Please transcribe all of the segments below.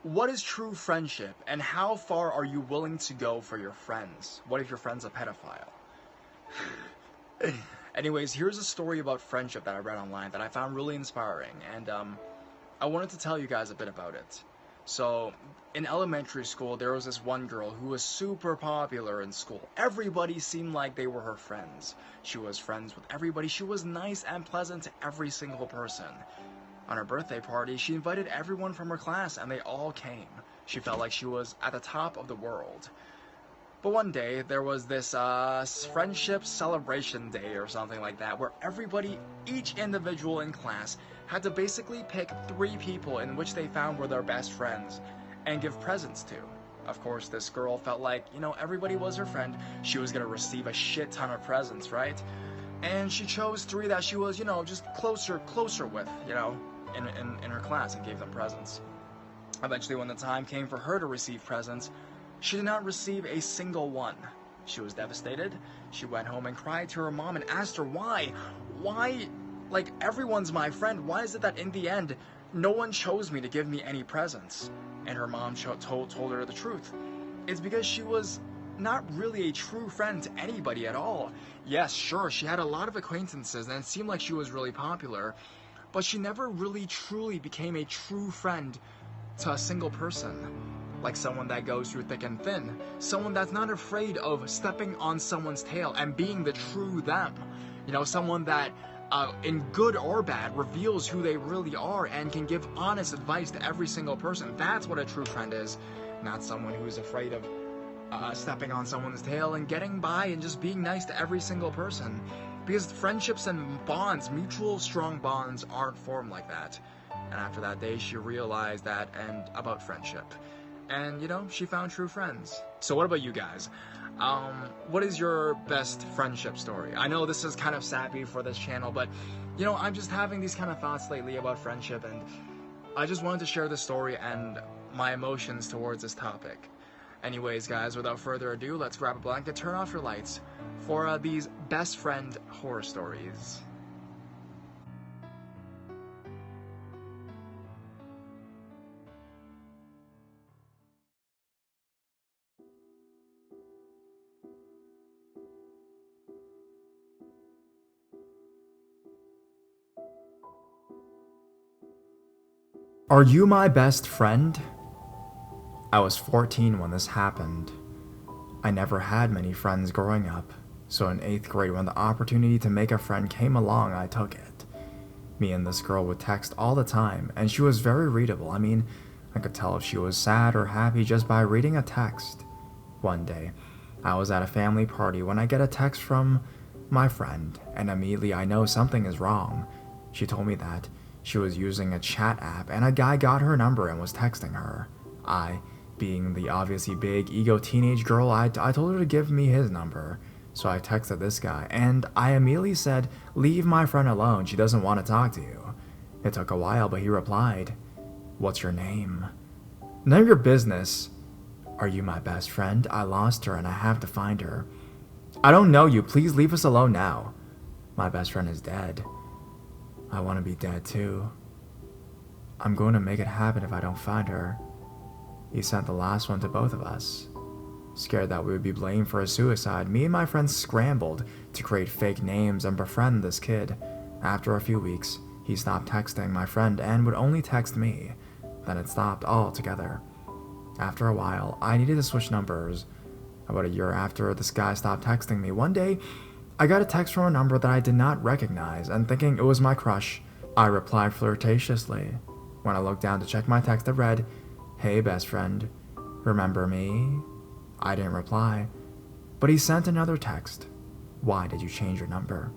What is true friendship, and how far are you willing to go for your friends? What if your friend's a pedophile? Anyways, here's a story about friendship that I read online that I found really inspiring, and I wanted to tell you guys a bit about it. So, in elementary school, there was this one girl who was super popular in school. Everybody seemed like they were her friends. She was friends with everybody. She was nice and pleasant to every single person. On her birthday party, she invited everyone from her class, and they all came. She felt like she was at the top of the world. But one day, there was this friendship celebration day or something like that, where everybody, each individual in class, had to basically pick 3 people in which they found were their best friends and give presents to. Of course, this girl felt like, everybody was her friend. She was gonna receive a shit ton of presents, right? And she chose 3 that she was, just closer with, in her class, and gave them presents. Eventually, when the time came for her to receive presents, she did not receive a single one. She was devastated. She went home and cried to her mom and asked her why. Why, like, everyone's my friend. Why is it that in the end, no one chose me to give me any presents? And her mom told her the truth. It's because she was not really a true friend to anybody at all. Yes, sure, she had a lot of acquaintances and it seemed like she was really popular, but she never really truly became a true friend to a single person. Like someone that goes through thick and thin. Someone that's not afraid of stepping on someone's tail and being the true them. Someone that, in good or bad, reveals who they really are and can give honest advice to every single person. That's what a true friend is. Not someone who's afraid of stepping on someone's tail and getting by and just being nice to every single person. Because friendships and bonds, mutual strong bonds, aren't formed like that. And after that day, she realized that and about friendship. And, she found true friends. So what about you guys? What is your best friendship story? I know this is kind of sappy for this channel, but, I'm just having these kind of thoughts lately about friendship, and I just wanted to share this story and my emotions towards this topic. Anyways, guys, without further ado, let's grab a blanket, turn off your lights for these best friend horror stories. Are you my best friend? I was 14 when this happened. I never had many friends growing up, so in 8th grade when the opportunity to make a friend came along, I took it. Me and this girl would text all the time, and she was very readable. I could tell if she was sad or happy just by reading a text. One day, I was at a family party when I get a text from my friend, and immediately I know something is wrong. She told me that she was using a chat app, and a guy got her number and was texting her. Being the obviously big ego teenage girl, I told her to give me his number. So I texted this guy, and I immediately said, "Leave my friend alone, she doesn't want to talk to you." It took a while, but he replied, "What's your name?" "None of your business." "Are you my best friend? I lost her and I have to find her." "I don't know you, please leave us alone now." "My best friend is dead." "I want to be dead too." "I'm going to make it happen if I don't find her." He sent the last one to both of us. Scared that we would be blamed for a suicide, me and my friends scrambled to create fake names and befriend this kid. After a few weeks, he stopped texting my friend and would only text me. Then it stopped altogether. After a while, I needed to switch numbers. About a year after this guy stopped texting me, one day, I got a text from a number that I did not recognize, and thinking it was my crush, I replied flirtatiously. When I looked down to check my text, it read, "Hey best friend, remember me?" I didn't reply, but he sent another text. "Why did you change your number?"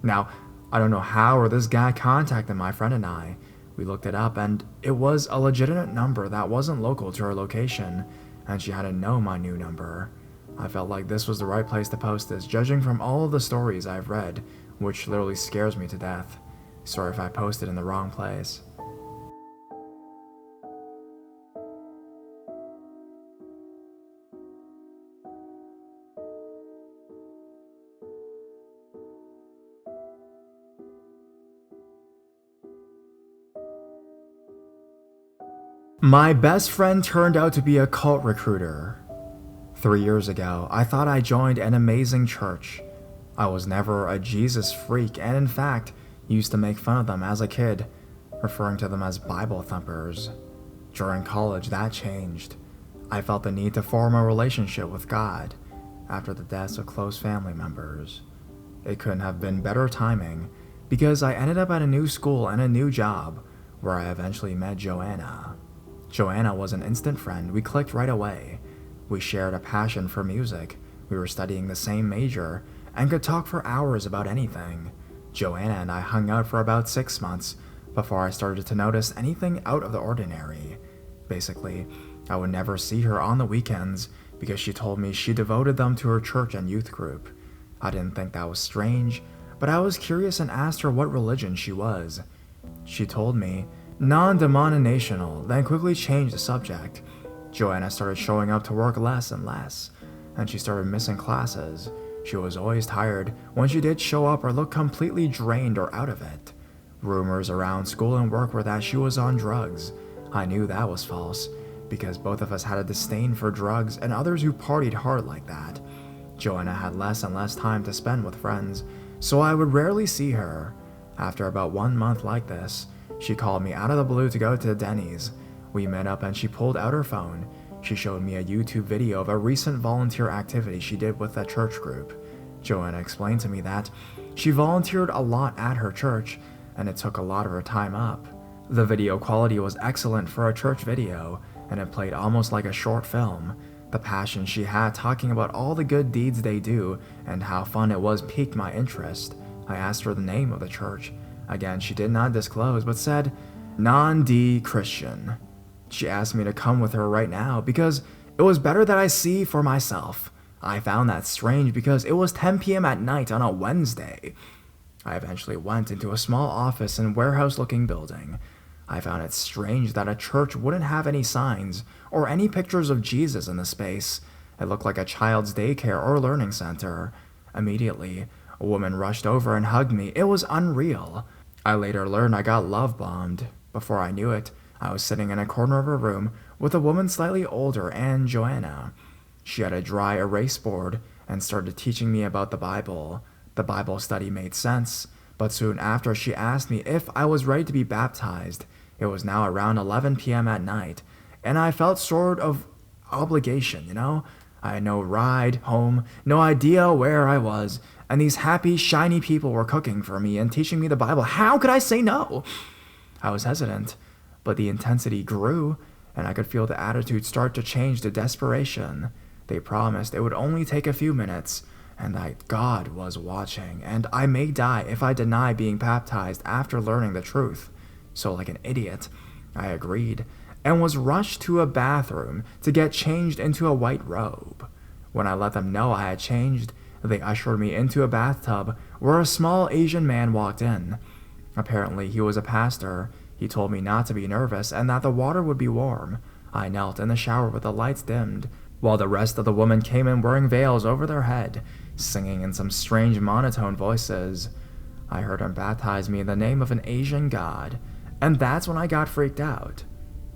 Now, I don't know how or this guy contacted my friend and I. We looked it up and it was a legitimate number that wasn't local to her location, and she hadn't known my new number. I felt like this was the right place to post this, judging from all of the stories I've read, which literally scares me to death. Sorry if I posted in the wrong place. My best friend turned out to be a cult recruiter. 3 years ago, I thought I joined an amazing church. I was never a Jesus freak and in fact used to make fun of them as a kid, referring to them as Bible thumpers. During college, that changed. I felt the need to form a relationship with God after the deaths of close family members. It couldn't have been better timing because I ended up at a new school and a new job where I eventually met Joanna. Joanna was an instant friend. We clicked right away. We shared a passion for music. We were studying the same major and could talk for hours about anything. Joanna and I hung out for about 6 months before I started to notice anything out of the ordinary. Basically, I would never see her on the weekends because she told me she devoted them to her church and youth group. I didn't think that was strange, but I was curious and asked her what religion she was. She told me, non-denominational, then quickly changed the subject. Joanna started showing up to work less and less, and she started missing classes. She was always tired when she did show up or looked completely drained or out of it. Rumors around school and work were that she was on drugs. I knew that was false, because both of us had a disdain for drugs and others who partied hard like that. Joanna had less and less time to spend with friends, so I would rarely see her. After about 1 month like this, she called me out of the blue to go to Denny's. We met up and she pulled out her phone. She showed me a YouTube video of a recent volunteer activity she did with a church group. Joanna explained to me that she volunteered a lot at her church, and it took a lot of her time up. The video quality was excellent for a church video, and it played almost like a short film. The passion she had talking about all the good deeds they do and how fun it was piqued my interest. I asked her the name of the church. Again, she did not disclose, but said, non-D Christian. She asked me to come with her right now because it was better that I see for myself. I found that strange because it was 10 p.m. at night on a Wednesday. I eventually went into a small office and warehouse-looking building. I found it strange that a church wouldn't have any signs or any pictures of Jesus in the space. It looked like a child's daycare or learning center. Immediately, a woman rushed over and hugged me. It was unreal. I later learned I got love-bombed. Before I knew it, I was sitting in a corner of a room with a woman slightly older and Joanna. She had a dry erase board and started teaching me about the Bible. The Bible study made sense, but soon after she asked me if I was ready to be baptized. It was now around 11 p.m. at night, and I felt sort of obligation, I had no ride home, no idea where I was, and these happy, shiny people were cooking for me and teaching me the Bible. How could I say no? I was hesitant, but the intensity grew, and I could feel the attitude start to change to desperation. They promised it would only take a few minutes, and that God was watching, and I may die if I deny being baptized after learning the truth. So like an idiot, I agreed, and was rushed to a bathroom to get changed into a white robe. When I let them know I had changed, they ushered me into a bathtub where a small Asian man walked in. Apparently, he was a pastor. He told me not to be nervous and that the water would be warm. I knelt in the shower with the lights dimmed, while the rest of the women came in wearing veils over their head, singing in some strange monotone voices. I heard him baptize me in the name of an Asian god, and that's when I got freaked out.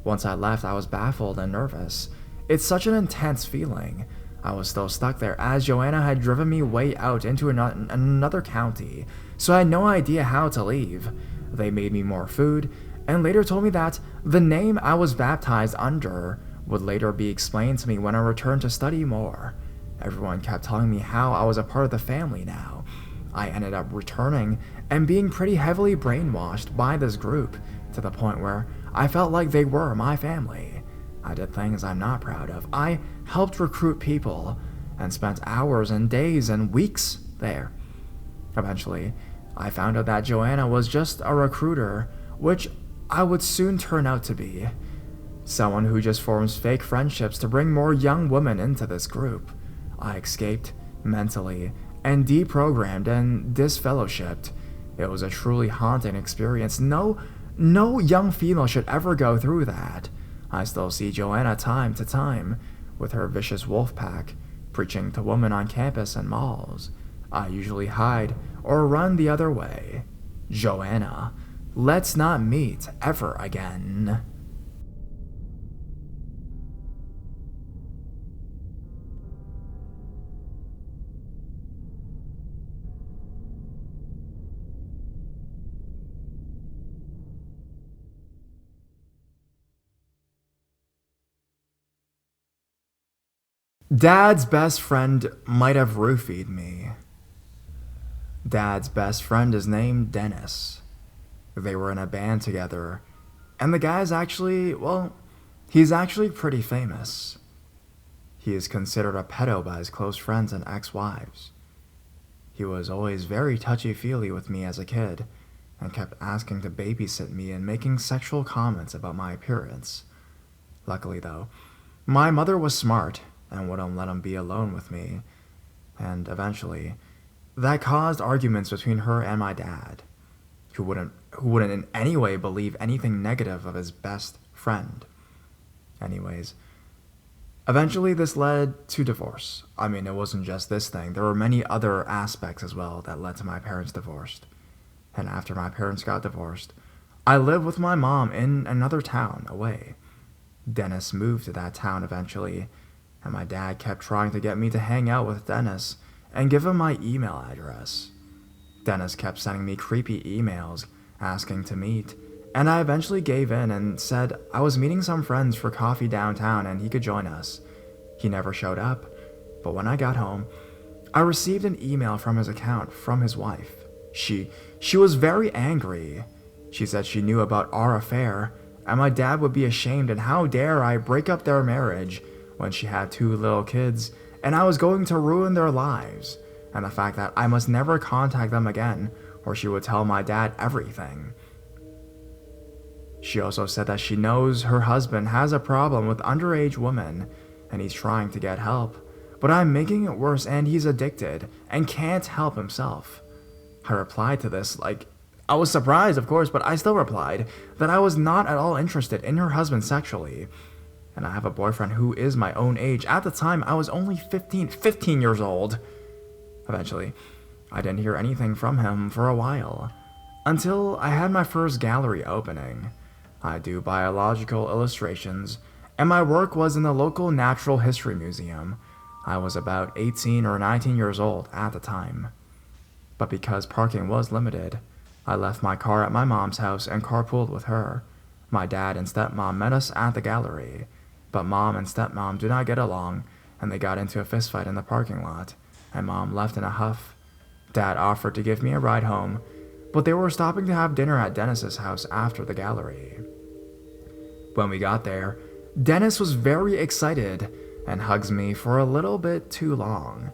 Once I left, I was baffled and nervous. It's such an intense feeling. I was still stuck there as Joanna had driven me way out into another county, so I had no idea how to leave. They made me more food, and later told me that the name I was baptized under would later be explained to me when I returned to study more. Everyone kept telling me how I was a part of the family now. I ended up returning and being pretty heavily brainwashed by this group, to the point where I felt like they were my family. I did things I'm not proud of. I helped recruit people and spent hours and days and weeks there. Eventually, I found out that Joanna was just a recruiter, which I would soon turn out to be. Someone who just forms fake friendships to bring more young women into this group. I escaped mentally and deprogrammed and disfellowshipped. It was a truly haunting experience. No young female should ever go through that. I still see Joanna time to time with her vicious wolf pack, preaching to women on campus and malls. I usually hide or run the other way. Joanna, let's not meet ever again. Dad's best friend might have roofied me. Dad's best friend is named Dennis. They were in a band together, and the guy's actually, well, he's actually pretty famous. He is considered a pedo by his close friends and ex-wives. He was always very touchy-feely with me as a kid, and kept asking to babysit me and making sexual comments about my appearance. Luckily, though, my mother was smart and wouldn't let him be alone with me, and eventually, that caused arguments between her and my dad, who wouldn't in any way believe anything negative of his best friend. Anyways, eventually this led to divorce. I mean, it wasn't just this thing. There were many other aspects as well that led to my parents' divorce. And after my parents got divorced, I lived with my mom in another town away. Dennis moved to that town eventually, and my dad kept trying to get me to hang out with Dennis and give him my email address. Dennis kept sending me creepy emails asking to meet, and I eventually gave in and said I was meeting some friends for coffee downtown and he could join us. He never showed up, but when I got home, I received an email from his account from his wife. She was very angry. She said she knew about our affair, and my dad would be ashamed, and how dare I break up their marriage when she had 2 little kids, and I was going to ruin their lives, and the fact that I must never contact them again, or she would tell my dad everything. She also said that she knows her husband has a problem with underage women, and he's trying to get help, but I'm making it worse and he's addicted and can't help himself. I replied to this I was surprised, of course, but I still replied that I was not at all interested in her husband sexually. And I have a boyfriend who is my own age. At the time, I was only 15 years old. Eventually, I didn't hear anything from him for a while, until I had my first gallery opening. I do biological illustrations, and my work was in the local Natural History Museum. I was about 18 or 19 years old at the time. But because parking was limited, I left my car at my mom's house and carpooled with her. My dad and stepmom met us at the gallery, but mom and stepmom do not get along, and they got into a fistfight in the parking lot, and mom left in a huff. Dad offered to give me a ride home, but they were stopping to have dinner at Dennis's house after the gallery. When we got there, Dennis was very excited and hugs me for a little bit too long.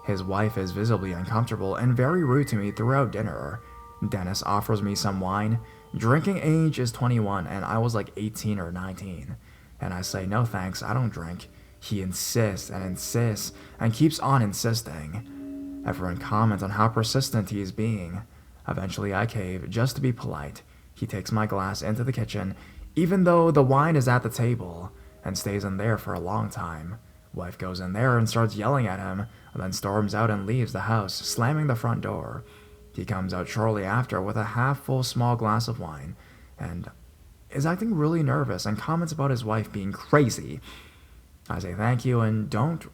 His wife is visibly uncomfortable and very rude to me throughout dinner. Dennis offers me some wine. Drinking age is 21 and I was like 18 or 19. And I say, no thanks, I don't drink. He insists and keeps on insisting. Everyone comments on how persistent he is being. Eventually I cave just to be polite. He takes my glass into the kitchen, even though the wine is at the table, and stays in there for a long time. Wife goes in there and starts yelling at him, and then storms out and leaves the house, slamming the front door. He comes out shortly after with a half-full small glass of wine, and is acting really nervous and comments about his wife being crazy. I say thank you and don't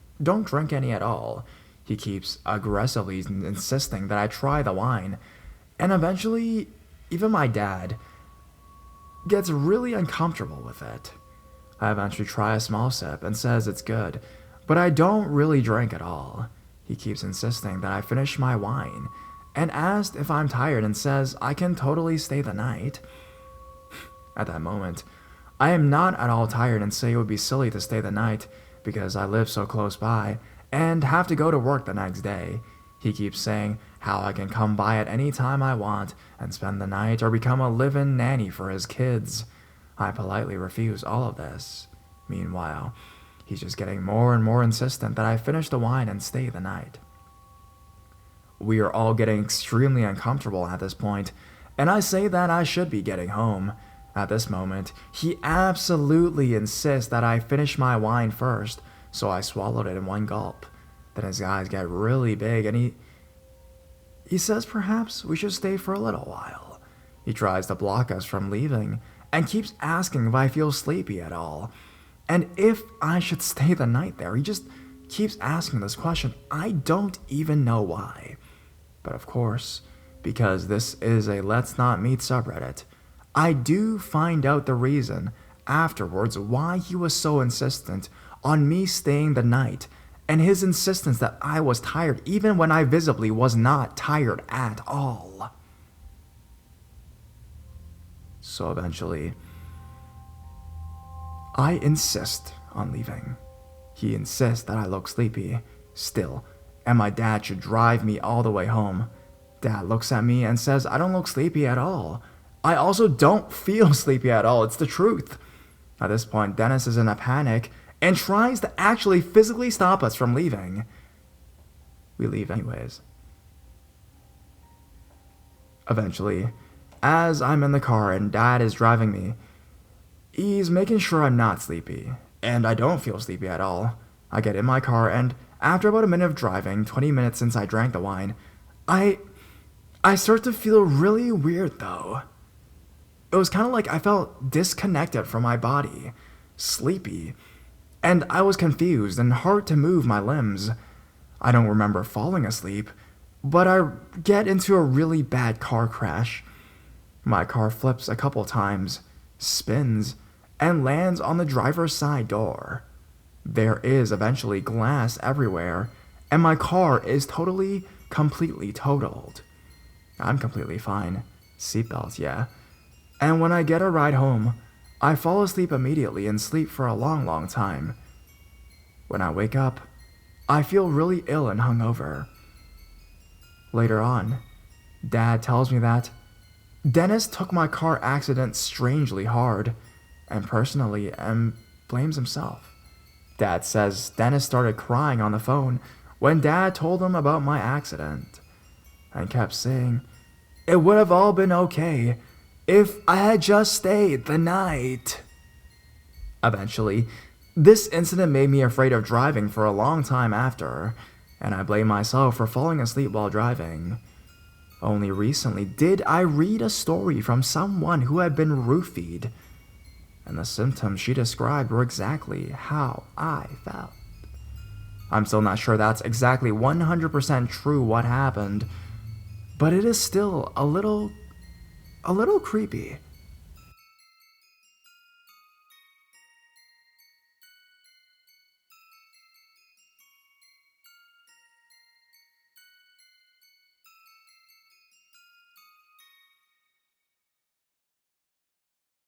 drink any at all. He keeps aggressively insisting that I try the wine, and eventually, even my dad gets really uncomfortable with it. I eventually try a small sip and says it's good, but I don't really drink at all. He keeps insisting that I finish my wine, and asked if I'm tired and says I can totally stay the night. At that moment, I am not at all tired and say it would be silly to stay the night because I live so close by and have to go to work the next day. He keeps saying how I can come by at any time I want and spend the night or become a live-in nanny for his kids. I politely refuse all of this. Meanwhile, he's just getting more and more insistent that I finish the wine and stay the night. We are all getting extremely uncomfortable at this point, and I say that I should be getting home. At this moment, he absolutely insists that I finish my wine first, so I swallowed it in one gulp. Then his eyes get really big, and he says perhaps we should stay for a little while. He tries to block us from leaving, and keeps asking if I feel sleepy at all, and if I should stay the night there. He just keeps asking this question. I don't even know why. But of course, because this is a Let's Not Meet subreddit, I do find out the reason afterwards why he was so insistent on me staying the night and his insistence that I was tired even when I visibly was not tired at all. So eventually, I insist on leaving. He insists that I look sleepy still, and my dad should drive me all the way home. Dad looks at me and says I don't look sleepy at all. I also don't feel sleepy at all, it's the truth. At this point, Dennis is in a panic and tries to actually physically stop us from leaving. We leave anyways. Eventually, as I'm in the car and Dad is driving me, he's making sure I'm not sleepy, and I don't feel sleepy at all. I get in my car, and after about a minute of driving, 20 minutes since I drank the wine, I start to feel really weird though. It was kind of like I felt disconnected from my body, sleepy, and I was confused and hard to move my limbs. I don't remember falling asleep, but I get into a really bad car crash. My car flips a couple times, spins, and lands on the driver's side door. There is eventually glass everywhere, and my car is completely totaled. I'm completely fine. Seatbelts, yeah. And when I get a ride home, I fall asleep immediately and sleep for a long time. When I wake up, I feel really ill and hungover. Later on, Dad tells me that Dennis took my car accident strangely hard, and personally, blames himself. Dad says Dennis started crying on the phone when Dad told him about my accident, and kept saying, "It would have all been okay if I had just stayed the night." Eventually, this incident made me afraid of driving for a long time after, and I blame myself for falling asleep while driving. Only recently did I read a story from someone who had been roofied, and the symptoms she described were exactly how I felt. I'm still not sure that's exactly 100% true what happened, but it is still a little creepy.